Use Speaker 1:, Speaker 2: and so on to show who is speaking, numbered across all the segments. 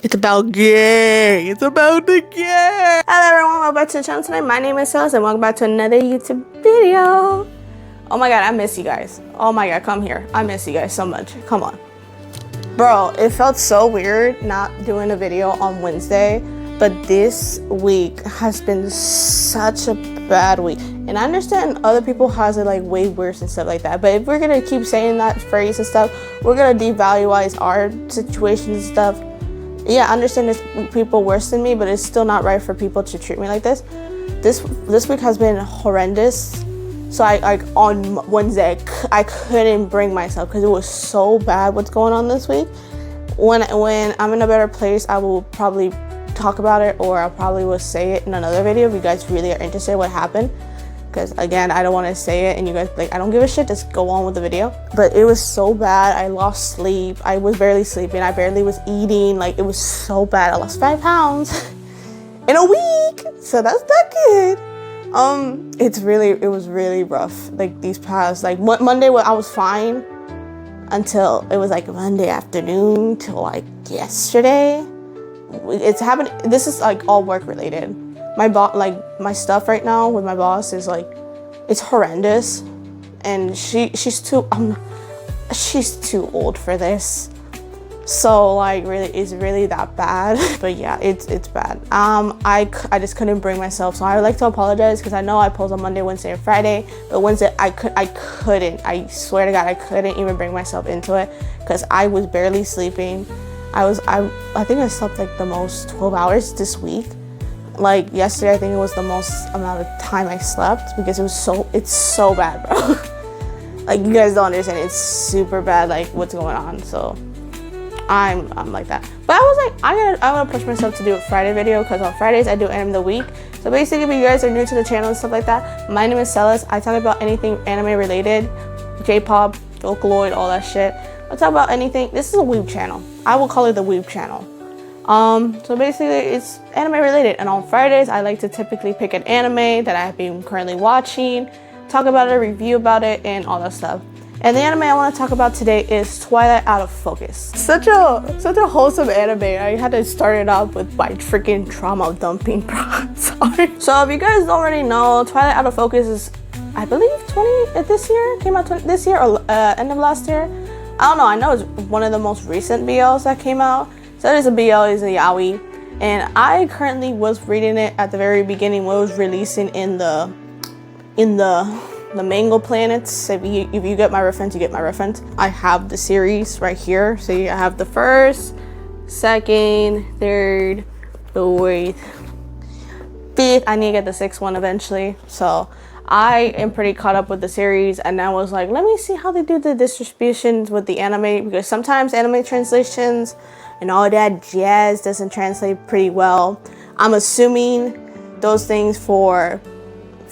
Speaker 1: It's about gay. It's about the gay. Hello everyone, welcome back to the channel tonight. My name is Celeste and welcome back to another YouTube video. Oh my god, I miss you guys. Oh my god, come here. I miss you guys so much. Come on. Bro, it felt so weird not doing a video on Wednesday, but this week has been such a bad week. And I understand other people has it like way worse and stuff like that, but if we're gonna keep saying that phrase and stuff, we're gonna devalue our situations and stuff. Yeah, I understand there's people worse than me, but it's still not right for people to treat me like this. This week has been horrendous. So I on Wednesday, I couldn't bring myself because it was so bad what's going on this week. When I'm in a better place, I will probably talk about it, or I probably will say it in another video if you guys really are interested in what happened. Because again, I don't want to say it and you guys like, I don't give a shit, just go on with the video. But it was so bad. I lost sleep. I was barely sleeping. I barely was eating. Like, it was so bad. I lost 5 pounds in a week. So that's not good. It was really rough. Like these past, like Monday, I was fine until it was like Monday afternoon till like yesterday. It's happened. This is like all work related. My boss, like my stuff right now with my boss is like, it's horrendous, and she's too old for this. So like really, it's really that bad. But yeah, it's bad. I just couldn't bring myself, so I would like to apologize because I know I post on Monday, Wednesday, and Friday, but Wednesday I couldn't. I swear to God, I couldn't even bring myself into it because I was barely sleeping. I think I slept like the most 12 hours this week. Like yesterday, I think it was the most amount of time I slept because it's so bad, bro. Like, you guys don't understand, it's super bad, like what's going on. So I'm like that. But I was like, I'm gonna push myself to do a Friday video because on Fridays I do anime of the week. So basically, if you guys are new to the channel and stuff like that, my name is Celeste. I talk about anything anime related, J-pop, Vocaloid, all that shit. I talk about anything. This is a weeb channel. I will call it the weeb channel. So basically it's anime related, and on Fridays I like to typically pick an anime that I have been currently watching, talk about it, review about it, and all that stuff. And the anime I want to talk about today is Twilight Out of Focus. Such a wholesome anime. I had to start it off with my freaking trauma dumping, bro. Sorry. So if you guys already know, Twilight Out of Focus is, I believe, this year, came out this year or end of last year. I don't know. I know it's one of the most recent BLs that came out. So it is a BL, it's a yaoi, and I currently was reading it at the very beginning when it was releasing in the Mango Planets. If you get my reference, you get my reference. I have the series right here. So I have the first, second, third, fourth, fifth. I need to get the 6th one eventually. So I am pretty caught up with the series, and I was like, let me see how they do the distributions with the anime, because sometimes anime translations and all that jazz doesn't translate pretty well. I'm assuming those things for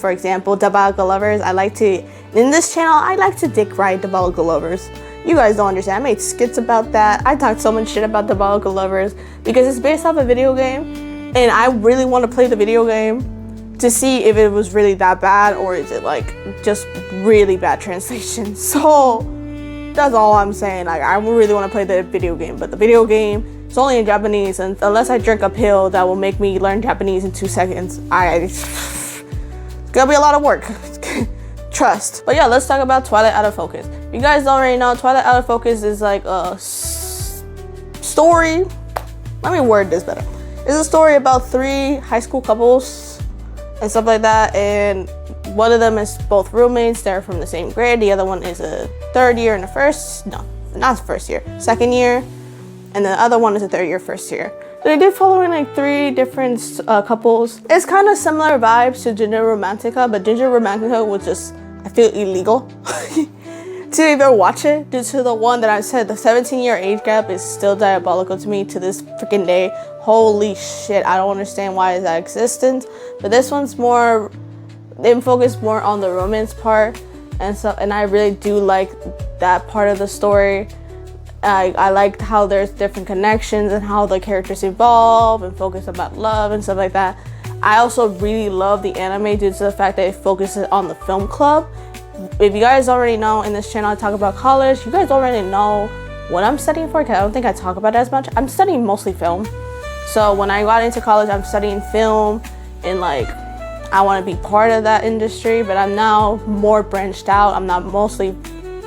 Speaker 1: example, Diabolical Lovers. In this channel, I like to dick ride Diabolical Lovers. You guys don't understand. I made skits about that. I talked so much shit about Diabolical Lovers because it's based off a video game, and I really want to play the video game to see if it was really that bad, or is it like just really bad translation. So that's all I'm saying. Like, I really want to play the video game, but the video game is only in Japanese, and unless I drink a pill that will make me learn Japanese in 2 seconds, it's gonna be a lot of work. Trust. But yeah, let's talk about Twilight Out of Focus. If you guys don't already know, Twilight Out of Focus is like a story. Let me word this better. It's a story about 3 high school couples and stuff like that, and one of them is both roommates. They're from the same grade. The other one is a 3rd year and second year, and the other one is a 3rd year, 1st year. So they did follow in like 3 different couples. It's kind of similar vibes to Ginger Romantica, but Ginger Romantica was just, I feel, illegal to even watch it due to the one that I said, the 17-year age gap is still diabolical to me to this freaking day. Holy shit, I don't understand why is that existent. But this one's more, they focus more on the romance part, and I really do like that part of the story. I liked how there's different connections and how the characters evolve and focus about love and stuff like that. I also really love the anime due to the fact that it focuses on the film club. If you guys already know, in this channel I talk about college. You guys already know what I'm studying for, because I don't think I talk about it as much. I'm studying mostly film. So when I got into college, I'm studying film, and like I want to be part of that industry, but I'm now more branched out. I'm not mostly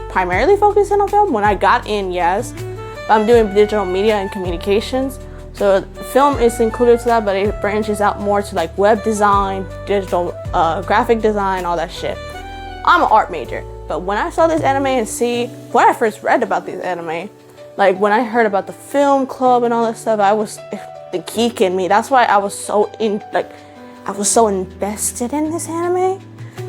Speaker 1: primarily focusing on film. When I got in, yes, but I'm doing digital media and communications. So film is included to that, but it branches out more to like web design, digital graphic design, all that shit. I'm an art major, but when I saw this anime and when I first read about this anime, like when I heard about the film club and all that stuff, I was the geek in me. That's why I was so invested in this anime,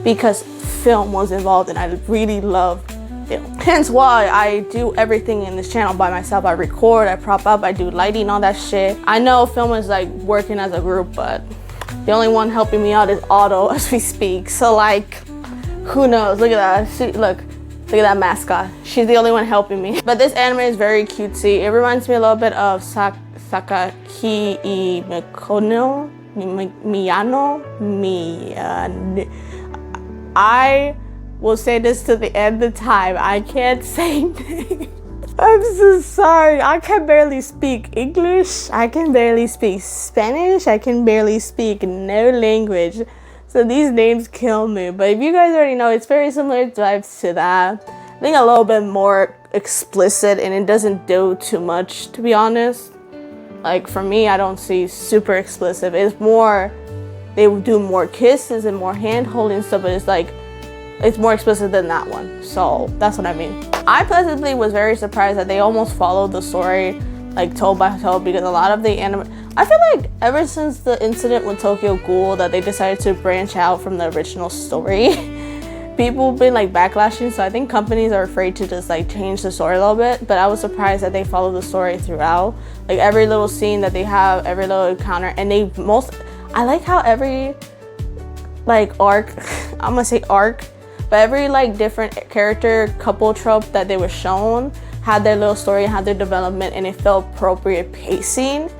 Speaker 1: because film was involved and I really loved film. Hence why I do everything in this channel by myself. I record, I prop up, I do lighting, all that shit. I know film is like working as a group, but the only one helping me out is Otto as we speak. So like, who knows? Look at that. Look at that mascot. She's the only one helping me. But this anime is very cutesy. It reminds me a little bit of Sakaki Mikono. I will say this to the end of time. I can't say names. I'm so sorry. I can barely speak English. I can barely speak Spanish. I can barely speak no language. So these names kill me. But if you guys already know, it's very similar vibes to that. I think a little bit more explicit, and it doesn't do too much, to be honest. Like for me, I don't see super explicit. It's more, they would do more kisses and more hand holding stuff, but it's more explicit than that one. So that's what I mean. I pleasantly was very surprised that they almost followed the story like toe by toe, because a lot of the anime, I feel like ever since the incident with Tokyo Ghoul that they decided to branch out from the original story, people have been like backlashing. So I think companies are afraid to just like change the story a little bit, but I was surprised that they followed the story throughout. Like every little scene that they have, every little encounter, and I like how every like arc, I'm gonna say arc, but every like different character couple trope that they were shown had their little story and had their development, and it felt appropriate pacing.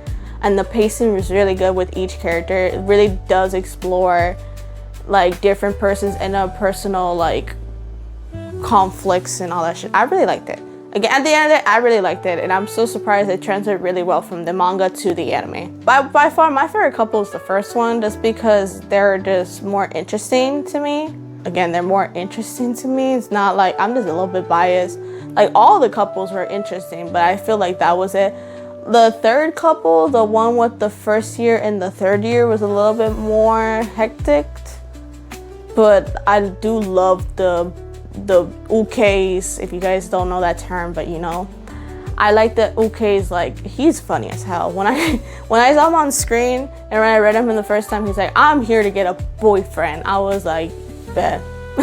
Speaker 1: And the pacing was really good with each character. It really does explore like different persons and personal like conflicts and all that shit. I really liked it. Again, at the end of it, I really liked it, and I'm so surprised it translated really well from the manga to the anime. By far, my favorite couple is the first one, just because they're just more interesting to me. Again, they're more interesting to me. It's not like, I'm just a little bit biased. Like all the couples were interesting, but I feel like that was it. The third couple, the one with the first year and the third year, was a little bit more hectic. But I do love the ukes, if you guys don't know that term, but you know. I like the ukes, like he's funny as hell. When I saw him on screen and when I read him for the first time, he's like, I'm here to get a boyfriend. I was like, bet. I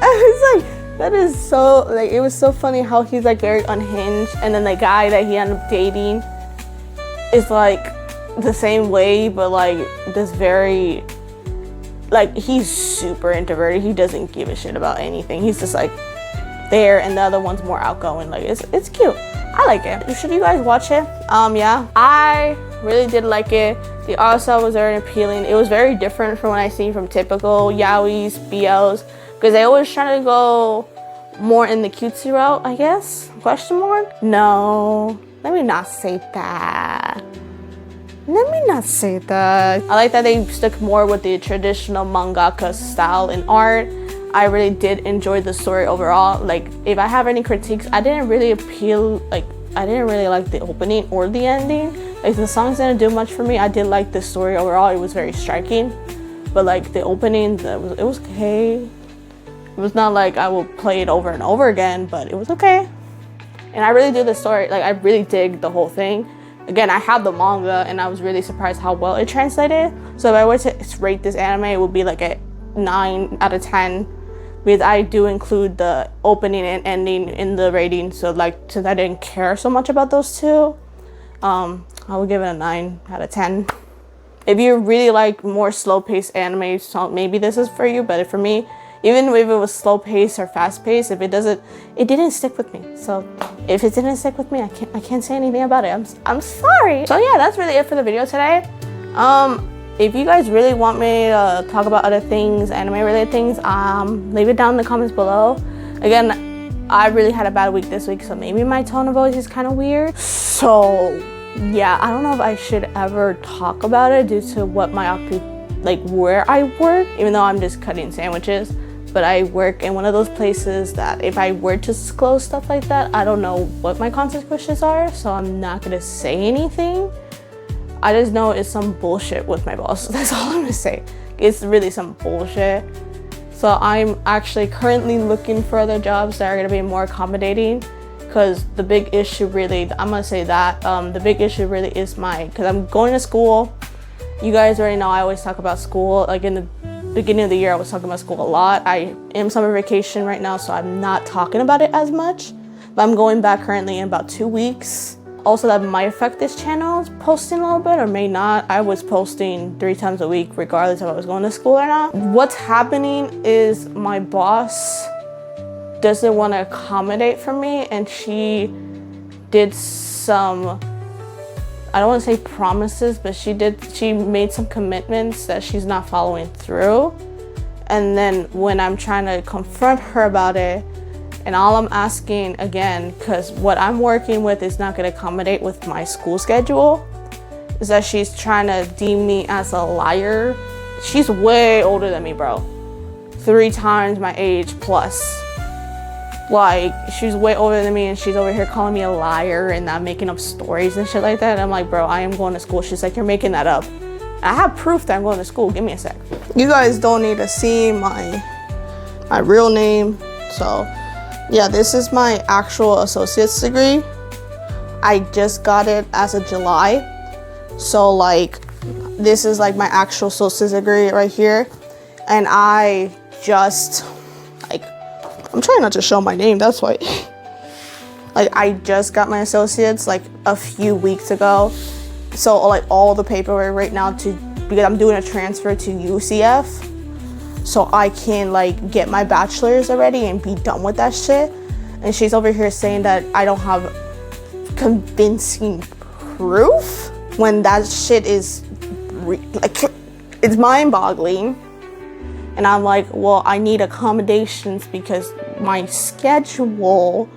Speaker 1: was like, that is so, like, it was so funny how he's like very unhinged, and then the guy that he ended up dating is like the same way, but like this very, like, he's super introverted. He doesn't give a shit about anything. He's just like there, and the other one's more outgoing. Like it's cute. I like it. Should you guys watch it? Yeah, I really did like it. The art style was very appealing. It was very different from what I see from typical yaois, BLs, because they always try to go more in the cutesy route, I guess? Question mark? No, let me not say that. Let me not say that. I like that they stuck more with the traditional mangaka style in art. I really did enjoy the story overall. Like, if I have any critiques, I didn't really like the opening or the ending. Like, the songs didn't do much for me. I did like the story overall. It was very striking. But like the opening, it was okay. It was not like I will play it over and over again, but it was okay. And I really do the story, like I really dig the whole thing. Again, I have the manga and I was really surprised how well it translated. So if I were to rate this anime, it would be like a 9 out of 10. Because I do include the opening and ending in the rating. So like, since I didn't care so much about those two, I would give it a 9 out of 10. If you really like more slow-paced anime, so maybe this is for you. But for me, even if it was slow-paced or fast-paced, it didn't stick with me. So if it didn't stick with me, I can't say anything about it. I'm sorry. So yeah, that's really it for the video today. If you guys really want me to talk about other things, anime-related things, leave it down in the comments below. Again, I really had a bad week this week, so maybe my tone of voice is kind of weird. So yeah, I don't know if I should ever talk about it due to what my where I work, even though I'm just cutting sandwiches. But I work in one of those places that if I were to disclose stuff like that, I don't know what my consequences are, so I'm not gonna say anything. I just know it's some bullshit with my boss. That's all I'm gonna say. It's really some bullshit. So I'm actually currently looking for other jobs that are gonna be more accommodating, because the big issue really, I'm gonna say that, the big issue really is because I'm going to school. You guys already know I always talk about school. Like in the beginning of the year, I was talking about school a lot. I am summer vacation right now, so I'm not talking about it as much. But I'm going back currently in about 2 weeks. Also, that might affect this channel posting a little bit, or may not. I was posting 3 times a week, regardless if I was going to school or not. What's happening is my boss doesn't want to accommodate for me, and she did some, I don't want to say promises, but she made some commitments that she's not following through. And then when I'm trying to confront her about it, and all I'm asking again, because what I'm working with is not going to accommodate with my school schedule, is that she's trying to deem me as a liar. She's way older than me, bro. 3 times my age plus. Like, she's way older than me, and she's over here calling me a liar and not making up stories and shit like that. And I'm like, bro, I am going to school. She's like, you're making that up. I have proof that I'm going to school. Give me a sec. You guys don't need to see my real name. So yeah, this is my actual associate's degree. I just got it as of July. So like, this is like my actual associate's degree right here. And I just, like, I'm trying not to show my name, that's why. Like, I just got my associates like a few weeks ago. So like all the paperwork right now because I'm doing a transfer to UCF. So I can like get my bachelor's already and be done with that shit. And she's over here saying that I don't have convincing proof, when that shit is like, it's mind-boggling. And I'm like, well, I need accommodations because my schedule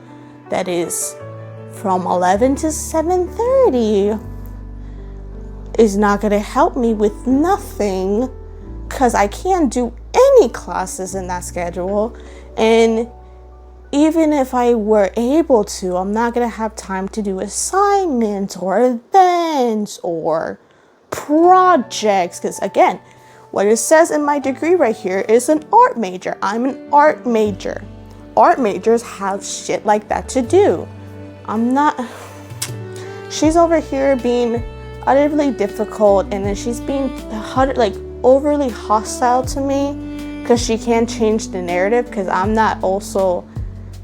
Speaker 1: that is from 11 to 7:30 is not gonna help me with nothing, because I can't do any classes in that schedule. And even if I were able to, I'm not gonna have time to do assignments or events or projects, because again, what it says in my degree right here is an art major. I'm an art major. Art majors have shit like that to do. I'm not. She's over here being utterly difficult, and then she's being like overly hostile to me because she can't change the narrative, because I'm not also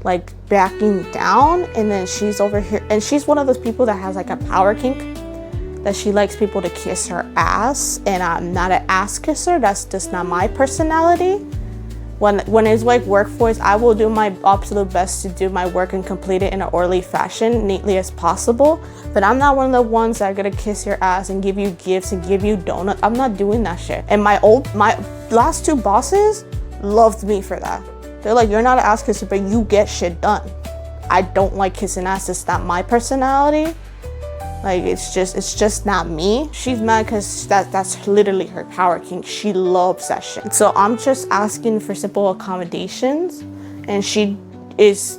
Speaker 1: like backing down. And then she's over here, and she's one of those people that has like a power kink, that she likes people to kiss her ass, and I'm not an ass kisser. That's just not my personality. When it's like workforce, I will do my absolute best to do my work and complete it in an orderly fashion, neatly as possible. But I'm not one of the ones that are gonna kiss your ass and give you gifts and give you donuts. I'm not doing that shit. And my last 2 bosses loved me for that. They're like, you're not an ass kisser, but you get shit done. I don't like kissing ass. It's not my personality. Like, it's just not me. She's mad because that's literally her power kink. She loves that shit. So I'm just asking for simple accommodations, and she is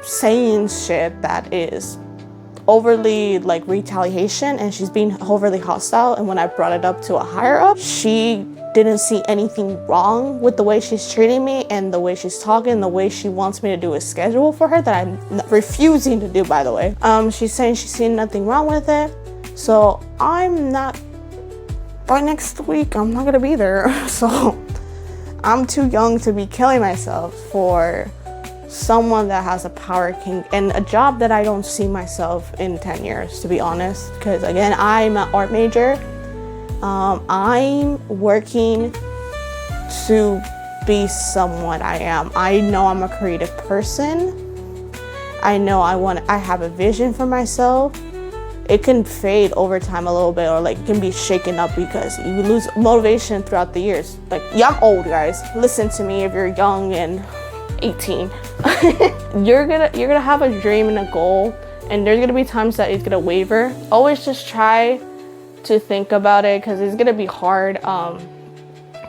Speaker 1: saying shit that is overly like retaliation, and she's being overly hostile. And when I brought it up to a higher up, she didn't see anything wrong with the way she's treating me and the way she's talking, the way she wants me to do a schedule for her that I'm refusing to do, by the way. She's saying she's seen nothing wrong with it. So I'm not, by next week, I'm not gonna be there. So I'm too young to be killing myself for someone that has a power kink and a job that I don't see myself in 10 years, to be honest. Because again, I'm an art major. I'm working to be someone I am. I know I'm a creative person. I know I have a vision for myself. It can fade over time a little bit, or like it can be shaken up because you lose motivation throughout the years. Like, yeah, I'm old, guys. Listen to me if you're young and 18. You're gonna have a dream and a goal, and there's gonna be times that it's gonna waver. Always just try to think about it, because it's gonna be hard.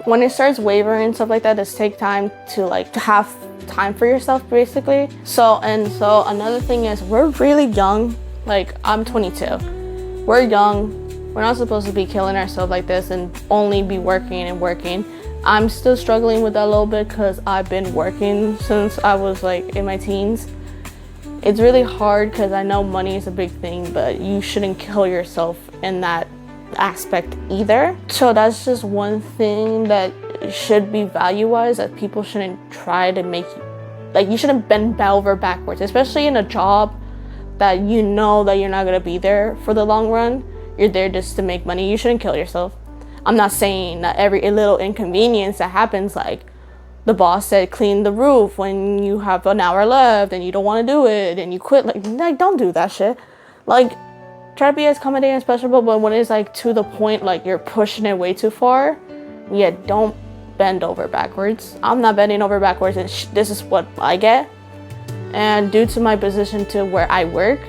Speaker 1: When it starts wavering and stuff like that, just take time to have time for yourself, basically. So another thing is, we're really young. Like, I'm 22. We're young. We're not supposed to be killing ourselves like this and only be working and working. I'm still struggling with that a little bit, because I've been working since I was like in my teens. It's really hard, because I know money is a big thing, but you shouldn't kill yourself in that aspect either. So that's just one thing that should be value-wise, that people shouldn't try to make you, like, you shouldn't bend over backwards, especially in a job that you know that you're not going to be there for the long run. You're there just to make money. You shouldn't kill yourself. I'm not saying that every little inconvenience that happens, like the boss said clean the roof when you have an hour left and you don't want to do it and you quit, like don't do that shit. Like, try to be as accommodating as possible, but when it's like to the point like you're pushing it way too far, yeah, don't bend over backwards. I'm not bending over backwards, and this is what I get. And due to my position to where I work,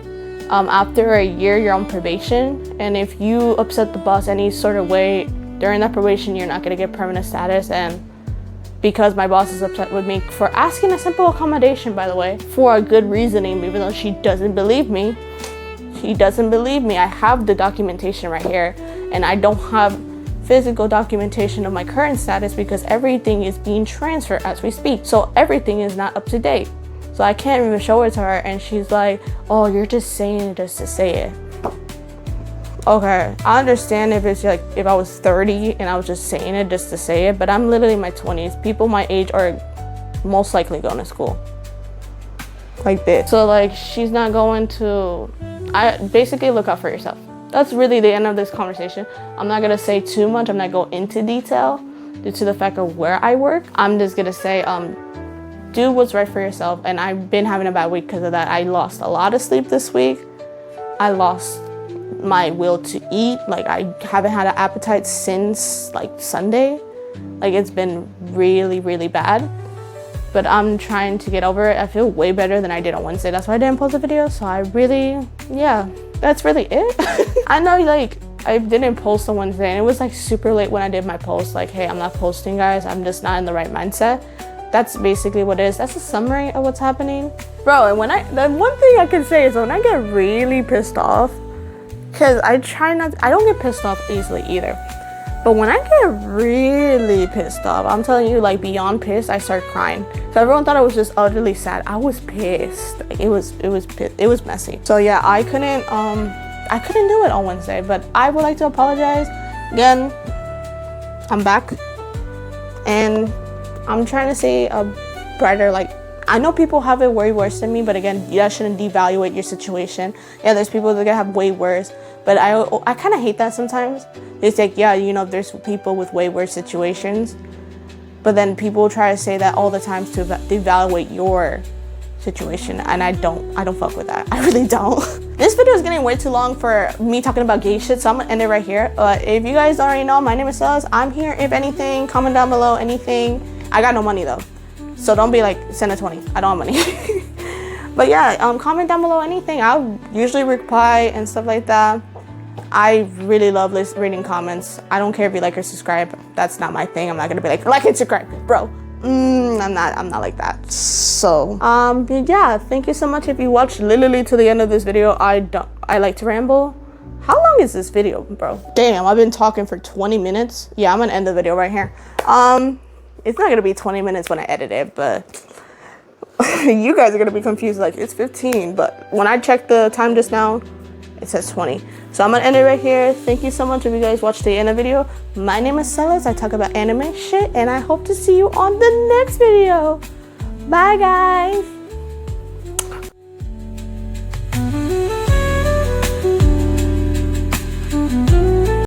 Speaker 1: after a year you're on probation, and if you upset the boss any sort of way during that probation, you're not going to get permanent status. And because my boss is upset with me for asking a simple accommodation, by the way, for a good reasoning, even though she doesn't believe me, I have the documentation right here, and I don't have physical documentation of my current status because everything is being transferred as we speak, so everything is not up to date. So I can't even show it to her, and she's like, oh, you're just saying it just to say it. Okay, I understand if it's like if I was 30 and I was just saying it just to say it, but I'm literally in my 20s. People my age are most likely going to school like this. So like, she's not going to, I basically look out for yourself. That's really the end of this conversation. I'm not gonna say too much. I'm not going into detail due to the fact of where I work. I'm just gonna say, do what's right for yourself. And I've been having a bad week because of that. I lost a lot of sleep this week. I lost my will to eat. Like, I haven't had an appetite since like Sunday. Like, it's been really, really bad. But I'm trying to get over it. I feel way better than I did on Wednesday. That's why I didn't post a video. So I really, yeah, that's really it. I know, like, I didn't post on Wednesday, and it was like super late when I did my post. Like, hey, I'm not posting, guys. I'm just not in the right mindset. That's basically what it is. That's a summary of what's happening. Bro, and the one thing I can say is when I get really pissed off, because I don't get pissed off easily either. But when I get really pissed off, I'm telling you, like, beyond pissed, I start crying. So everyone thought I was just utterly sad. I was pissed. Like, it was messy. So yeah, I couldn't do it on Wednesday, but I would like to apologize. Again, I'm back, and I'm trying to say a brighter, like, I know people have it way worse than me, but again, that shouldn't devaluate your situation. Yeah, there's people that are gonna have way worse, but I kind of hate that sometimes. It's like, yeah, you know, there's people with way worse situations, but then people try to say that all the time to devaluate your situation, and I don't fuck with that. I really don't. This video is getting way too long for me talking about gay shit, so I'm gonna end it right here. If you guys already know, my name is Celeste. I'm here. If anything, comment down below anything. I got no money though, so don't be like, send a 20. I don't have money. But yeah, comment down below anything. I'll usually reply and stuff like that. I really love reading comments. I don't care if you like or subscribe. That's not my thing. I'm not gonna be like and subscribe, bro. I'm not like that. So yeah, thank you so much if you watched literally to the end of this video. I like to ramble. How long is this video, bro? Damn, I've been talking for 20 minutes. Yeah, I'm gonna end the video right here. It's not gonna be 20 minutes when I edit it, but you guys are gonna be confused, like, it's 15, but when I checked the time just now, it says 20. So I'm gonna end it right here. Thank you so much if you guys watched the end of the video. My name is Celeste. I talk about anime shit, and I hope to see you on the next video. Bye, guys.